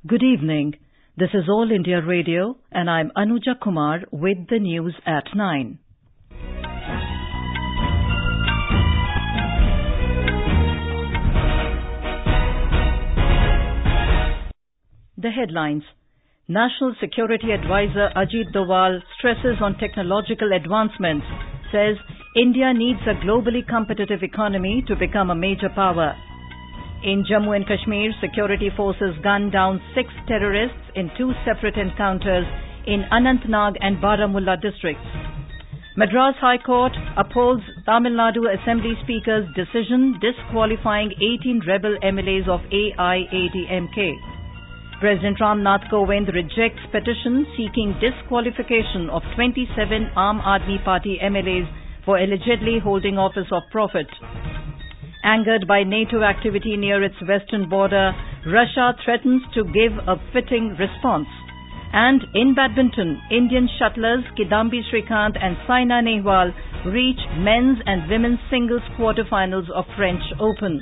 Good evening. This is All India Radio and I'm Anuja Kumar with the news at 9. The headlines. National Security Advisor Ajit Doval stresses on technological advancements, says India needs a globally competitive economy to become a major power. In Jammu and Kashmir, security forces gunned down 6 terrorists in 2 separate encounters in Anantnag and Baramulla districts. Madras High Court upholds Tamil Nadu Assembly Speaker's decision disqualifying 18 rebel MLAs of AIADMK. President Ram Nath Kovind rejects petition seeking disqualification of 27 Aam Aadmi Party MLAs for allegedly holding office of profit. Angered by NATO activity near its western border, Russia threatens to give a fitting response. And in Badminton, Indian Shuttlers Kidambi, Srikanth and Saina Nehwal reach men's and women's singles quarterfinals of French Open.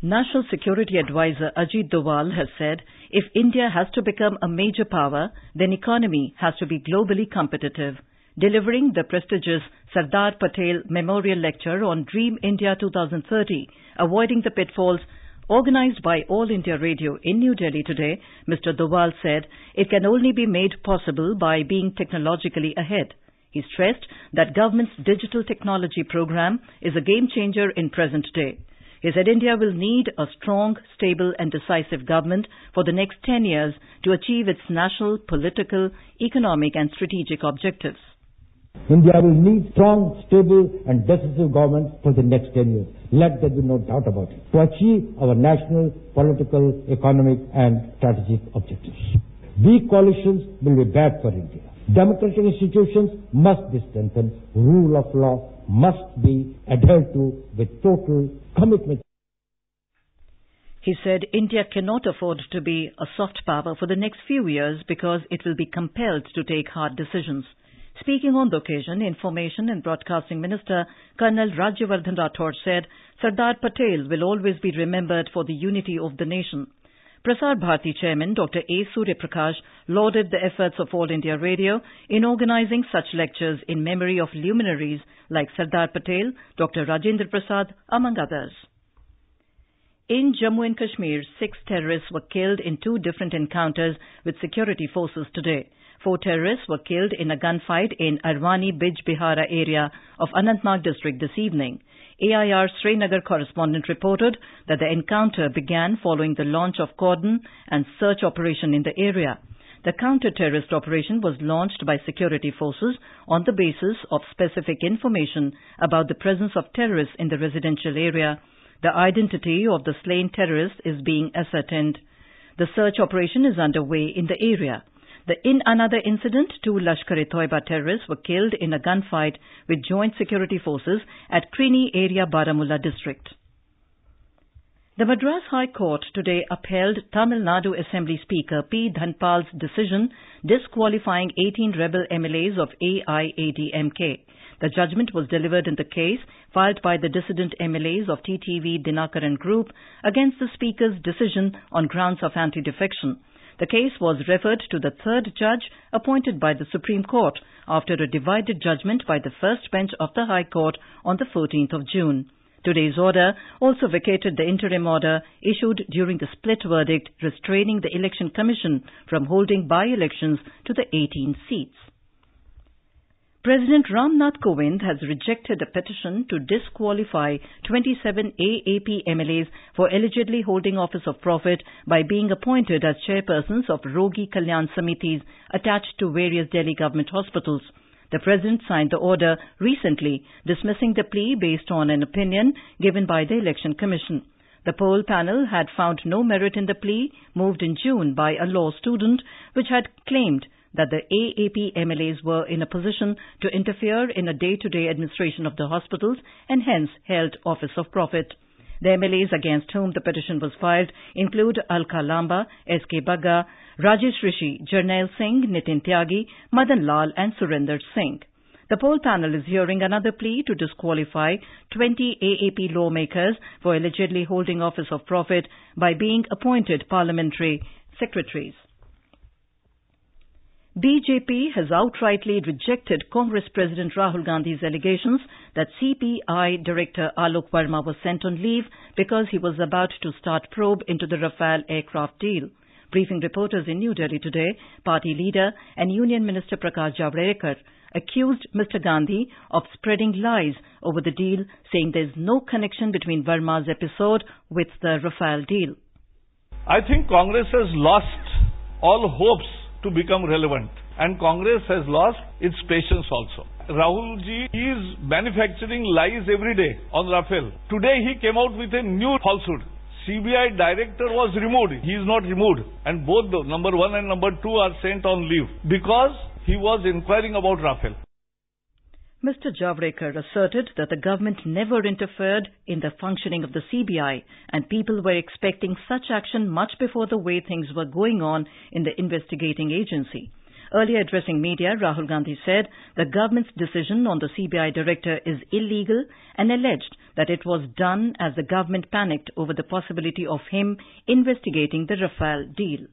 National Security Advisor Ajit Doval has said if India has to become a major power, then economy has to be globally competitive. Delivering the prestigious Sardar Patel Memorial Lecture on Dream India 2030, Avoiding the Pitfalls, organized by All India Radio in New Delhi today, Mr. Doval said it can only be made possible by being technologically ahead. He stressed that government's digital technology program is a game changer in present day. He said India will need a strong, stable and decisive government for the next 10 years to achieve its national, political, economic and strategic objectives. India will need strong, stable and decisive government for the next 10 years. Let there be no doubt about it. To achieve our national, political, economic and strategic objectives. Weak coalitions will be bad for India. Democratic institutions must be strengthened. Rule of law must be adhered to with total commitment. He said India cannot afford to be a soft power for the next few years because it will be compelled to take hard decisions. Speaking on the occasion, Information and Broadcasting Minister Colonel Rajyavardhan Rathore said Sardar Patel will always be remembered for the unity of the nation. Prasar Bharati Chairman Dr. A. Surya Prakash lauded the efforts of All India Radio in organizing such lectures in memory of luminaries like Sardar Patel, Dr. Rajendra Prasad, among others. In Jammu and Kashmir, 6 terrorists were killed in 2 different encounters with security forces today. 4 terrorists were killed in a gunfight in Arwani Bij Bihara area of Anantnag district this evening. AIR Srinagar correspondent reported that the encounter began following the launch of cordon and search operation in the area. The counter-terrorist operation was launched by security forces on the basis of specific information about the presence of terrorists in the residential area. The identity of the slain terrorists is being ascertained. The search operation is underway in the area. In another incident, 2 Lashkar-e-Toiba terrorists were killed in a gunfight with joint security forces at Krini area, Baramulla district. The Madras High Court today upheld Tamil Nadu Assembly Speaker P. Dhanpal's decision disqualifying 18 rebel MLAs of AIADMK. The judgment was delivered in the case filed by the dissident MLAs of TTV Dinakaran Group against the Speaker's decision on grounds of anti-defection. The case was referred to the 3rd judge appointed by the Supreme Court after a divided judgment by the first bench of the High Court on the 14th of June. Today's order also vacated the interim order issued during the split verdict restraining the Election Commission from holding by-elections to the 18 seats. President Ram Nath Kovind has rejected a petition to disqualify 27 AAP MLAs for allegedly holding office of profit by being appointed as chairpersons of Rogi Kalyan Samitis attached to various Delhi government hospitals. The President signed the order recently, dismissing the plea based on an opinion given by the Election Commission. The poll panel had found no merit in the plea moved in June by a law student, which had claimed that the AAP MLAs were in a position to interfere in a day-to-day administration of the hospitals and hence held office of profit. The MLAs against whom the petition was filed include Alka Lamba, S.K. Bagga, Rajesh Rishi, Jarnail Singh, Nitin Tyagi, Madan Lal and Surinder Singh. The poll panel is hearing another plea to disqualify 20 AAP lawmakers for allegedly holding office of profit by being appointed parliamentary secretaries. BJP has outrightly rejected Congress President Rahul Gandhi's allegations that CPI Director Alok Verma was sent on leave because he was about to start probe into the Rafale aircraft deal. Briefing reporters in New Delhi today, party leader and Union Minister Prakash Javadekar accused Mr. Gandhi of spreading lies over the deal, saying there is no connection between Verma's episode with the Rafale deal. I think Congress has lost all hopes to become relevant, and Congress has lost its patience also. Rahul ji is manufacturing lies every day on Rafale. Today he came out with a new falsehood. CBI director was removed. He is not removed. And both the number 1 and number 2 are sent on leave because he was inquiring about Rafale. Mr. Javadekar asserted that the government never interfered in the functioning of the CBI and people were expecting such action much before the way things were going on in the investigating agency. Earlier addressing media, Rahul Gandhi said the government's decision on the CBI director is illegal and alleged that it was done as the government panicked over the possibility of him investigating the Rafale deal.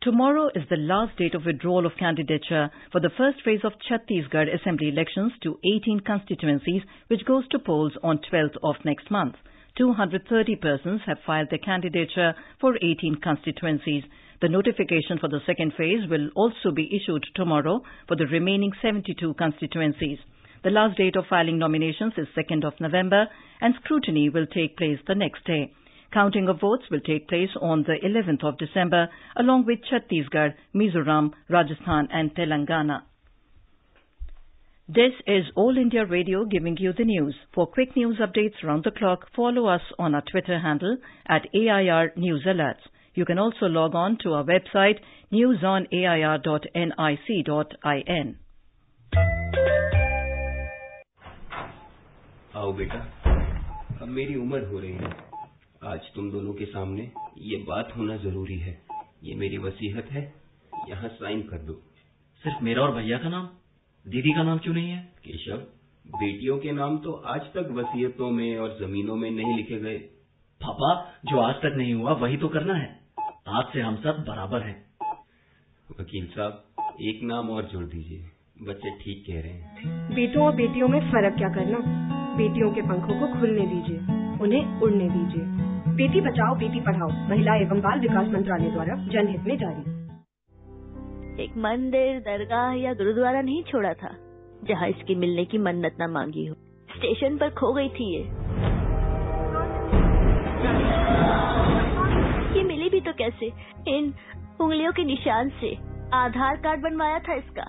Tomorrow is the last date of withdrawal of candidature for the first phase of Chhattisgarh Assembly elections to 18 constituencies, which goes to polls on 12th of next month. 230 persons have filed their candidature for 18 constituencies. The notification for the second phase will also be issued tomorrow for the remaining 72 constituencies. The last date of filing nominations is 2nd of November and scrutiny will take place the next day. Counting of votes will take place on the 11th of December, along with Chhattisgarh, Mizoram, Rajasthan and Telangana. This is All India Radio giving you the news. For quick news updates round the clock, follow us on our Twitter handle at AIR News Alerts. You can also log on to our website newsonair.nic.in. आओ बेटा, अब मेरी उम्र हो रही है। आज तुम दोनों के सामने ये बात होना जरूरी है। ये मेरी वसीयत है, यहाँ साइन कर दो। सिर्फ मेरा और भैया का नाम? दीदी का नाम क्यों नहीं है? केशव, बेटियों के नाम तो आज तक वसीयतों में और जमीनों में नहीं लिखे गए। पापा, जो आज तक नहीं हुआ वही तो करना है। आज से हम सब बराबर हैं। वकील साहब, एक नाम और जोड़ दीजिए। बच्चे ठीक कह रहे हैं। बेटों और बेटियों में फर्क क्या करना? बेटियों के पंखों को खुलने दीजिए, उन्हें उड़ने दीजिए। बेटी बचाओ बेटी पढ़ाओ महिला एवं बाल विकास मंत्रालय द्वारा जनहित में जारी। एक मंदिर, दरगाह या गुरुद्वारा नहीं छोड़ा था जहाँ इसकी मिलने की मन्नत न मांगी हो। स्टेशन पर खो गई थी ये मिली भी तो कैसे? इन उंगलियों के निशान से। आधार कार्ड बनवाया था इसका।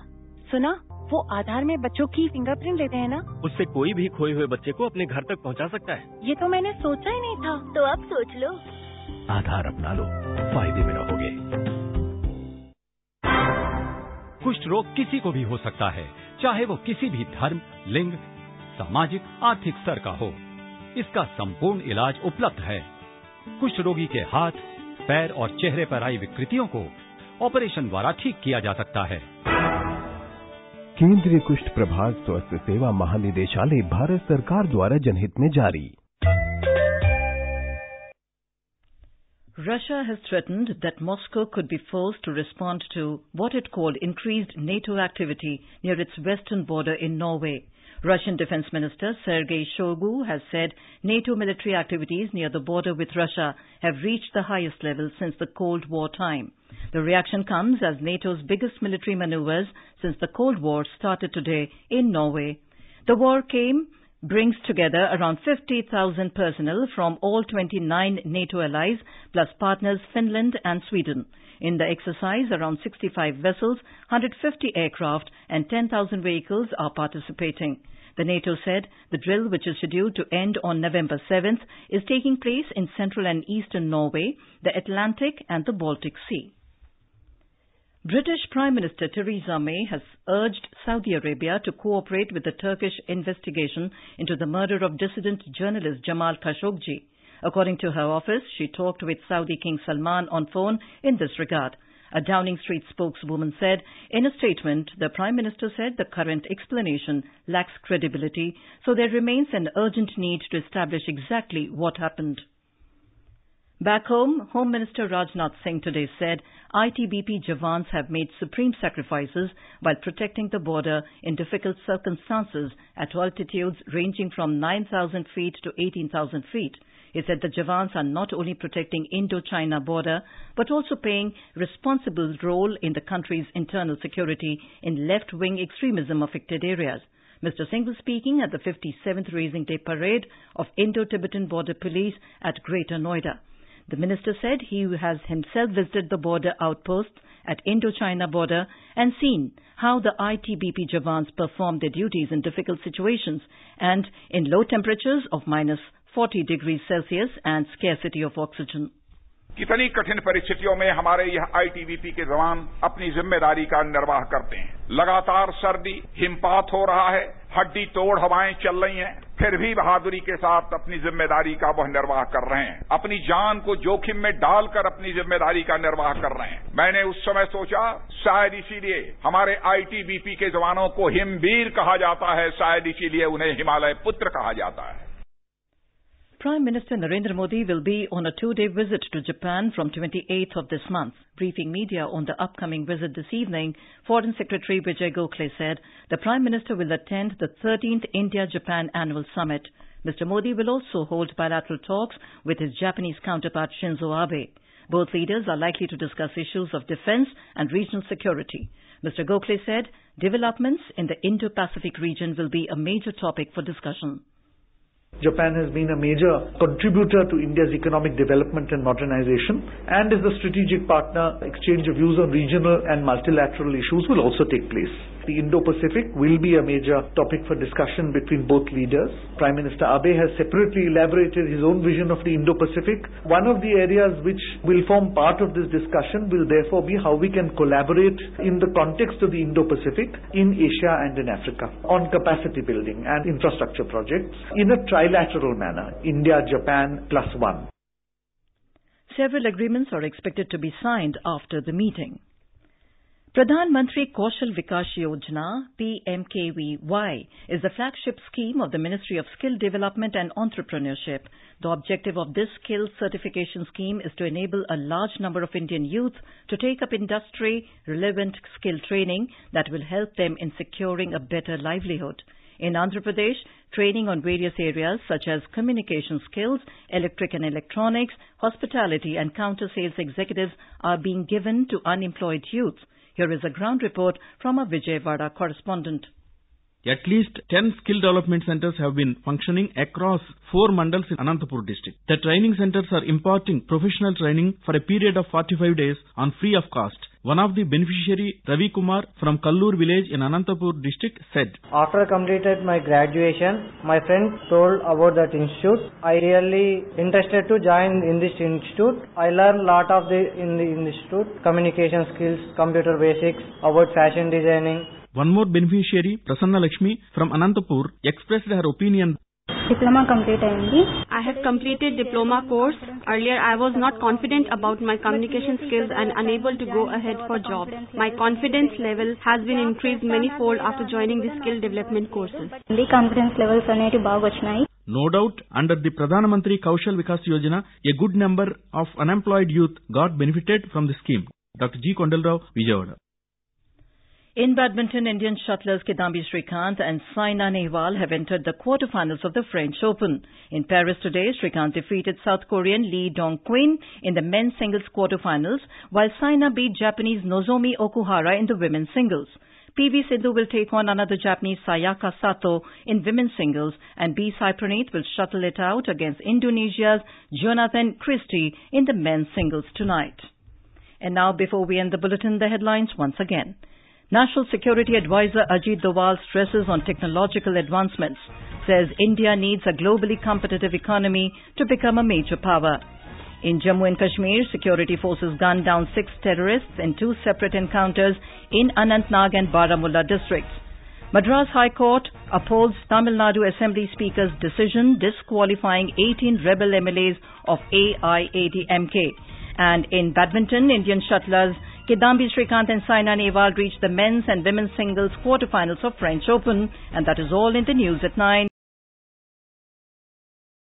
सुना, वो आधार में बच्चों की फिंगरप्रिंट लेते हैं ना? उससे कोई भी खोए हुए बच्चे को अपने घर तक पहुंचा सकता है। ये तो मैंने सोचा ही नहीं था। तो अब सोच लो। आधार अपना लो, फायदे में रहोगे। कुष्ठ रोग किसी को भी हो सकता है, चाहे वो किसी भी धर्म, लिंग, सामाजिक, आर्थिक स्तर का हो। इसका संपूर्ण इलाज उपलब्ध है। कुष्ठ रोगी के हाथ, पैर और चेहरे पर आई विकृतियों को ऑपरेशन द्वारा ठीक किया जा सकता है। केंद्रीय कुष्ठ प्रभाग स्वास्थ्य सेवा महानिदेशालय भारत सरकार द्वारा जनहित में जारी। Russia has threatened that Moscow could be forced to respond to what it called increased NATO activity near its western border in Norway. Russian Defense Minister Sergei Shoigu has said NATO military activities near the border with Russia have reached the highest level since the Cold War time. The reaction comes as NATO's biggest military maneuvers since the Cold War started today in Norway. The war brings together around 50,000 personnel from all 29 NATO allies plus partners Finland and Sweden. In the exercise, around 65 vessels, 150 aircraft and 10,000 vehicles are participating. The NATO said the drill, which is scheduled to end on November 7th, is taking place in central and eastern Norway, the Atlantic and the Baltic Sea. British Prime Minister Theresa May has urged Saudi Arabia to cooperate with the Turkish investigation into the murder of dissident journalist Jamal Khashoggi. According to her office, she talked with Saudi King Salman on phone in this regard. A Downing Street spokeswoman said in a statement, the Prime Minister said the current explanation lacks credibility, so there remains an urgent need to establish exactly what happened. Back home, Home Minister Rajnath Singh today said ITBP Jawans have made supreme sacrifices while protecting the border in difficult circumstances at altitudes ranging from 9,000 feet to 18,000 feet. He said the Jawans are not only protecting Indo-China border, but also playing responsible role in the country's internal security in left-wing extremism-affected areas. Mr. Singh was speaking at the 57th Raising Day Parade of Indo-Tibetan Border Police at Greater Noida. The minister said he has himself visited the border outposts at Indo-China border and seen how the ITBP Jawans perform their duties in difficult situations and in low temperatures of -40 degrees Celsius and scarcity of oxygen. कितनी कठिन परिस्थितियों में हमारे यह ITBP के जवान अपनी जिम्मेदारी का निर्वाह करते हैं। लगातार सर्दी, हिमपात हो रहा है, हड्डी तोड़ हवाएं चल रही हैं, फिर भी बहादुरी के साथ अपनी जिम्मेदारी का वह निर्वाह कर रहे हैं। अपनी जान को जोखिम में डालकर अपनी जिम्मेदारी का निर्वाह कर रहे हैं। मैंने उस समय सोचा शायद इसीलिए हमारे आईटीबीपी के जवानों को हिमवीर कहा जाता है, शायद इसीलिए उन्हें हिमालय पुत्र कहा जाता है। Prime Minister Narendra Modi will be on a 2-day visit to Japan from 28th of this month. Briefing media on the upcoming visit this evening, Foreign Secretary Vijay Gokhale said the Prime Minister will attend the 13th India-Japan Annual Summit. Mr. Modi will also hold bilateral talks with his Japanese counterpart Shinzo Abe. Both leaders are likely to discuss issues of defense and regional security. Mr. Gokhale said developments in the Indo-Pacific region will be a major topic for discussion. Japan has been a major contributor to India's economic development and modernization, and as a strategic partner, exchange of views on regional and multilateral issues will also take place. The Indo-Pacific will be a major topic for discussion between both leaders. Prime Minister Abe has separately elaborated his own vision of the Indo-Pacific. One of the areas which will form part of this discussion will therefore be how we can collaborate in the context of the Indo-Pacific in Asia and in Africa on capacity building and infrastructure projects in a trilateral manner, India, Japan +1. Several agreements are expected to be signed after the meeting. Pradhan Mantri Kaushal Vikas Yojana, PMKVY, is the flagship scheme of the Ministry of Skill Development and Entrepreneurship. The objective of this skill certification scheme is to enable a large number of Indian youth to take up industry-relevant skill training that will help them in securing a better livelihood. In Andhra Pradesh, training on various areas such as communication skills, electric and electronics, hospitality and counter-sales executives are being given to unemployed youth. Here is a ground report from our Vijayawada correspondent. At least 10 skill development centers have been functioning across 4 mandals in Anantapur district. The training centers are imparting professional training for a period of 45 days on free of cost. One of the beneficiary, Ravi Kumar from Kallur village in Anantapur district said, After completed my graduation, my friend told about that institute. I really interested to join in this institute. I learned a lot of in the institute, communication skills, computer basics, about fashion designing. One more beneficiary, Prasanna Lakshmi from Anantapur, expressed her opinion. Diploma complete ayindi. I have completed diploma course. Earlier I was not confident about my communication skills and unable to go ahead for jobs. My confidence level has been increased many-fold after joining the skill development courses. The confidence levels aneti baga vachinayi. No doubt, under the Pradhan Mantri Kaushal Vikas Yojana, a good number of unemployed youth got benefited from the scheme. Dr. G. Kondalrao, Vijayawada. In badminton, Indian shuttlers Kidambi Srikanth and Saina Nehwal have entered the quarterfinals of the French Open. In Paris today, Srikanth defeated South Korean Lee Dong-kwin in the men's singles quarterfinals, while Saina beat Japanese Nozomi Okuhara in the women's singles. PV Sindhu will take on another Japanese Sayaka Sato in women's singles, and B. Sai Praneeth will shuttle it out against Indonesia's Jonathan Christie in the men's singles tonight. And now, before we end the bulletin, the headlines once again. National Security Advisor Ajit Doval stresses on technological advancements, says India needs a globally competitive economy to become a major power. In Jammu and Kashmir, security forces gunned down 6 terrorists in 2 separate encounters in Anantnag and Baramulla districts. Madras High Court upholds Tamil Nadu Assembly Speaker's decision disqualifying 18 rebel MLAs of AIADMK. And in badminton, Indian shuttlers Kidambi, Srikanth and Saina Nehwal reached the men's and women's singles quarterfinals of French Open. And that is all in the news at 9.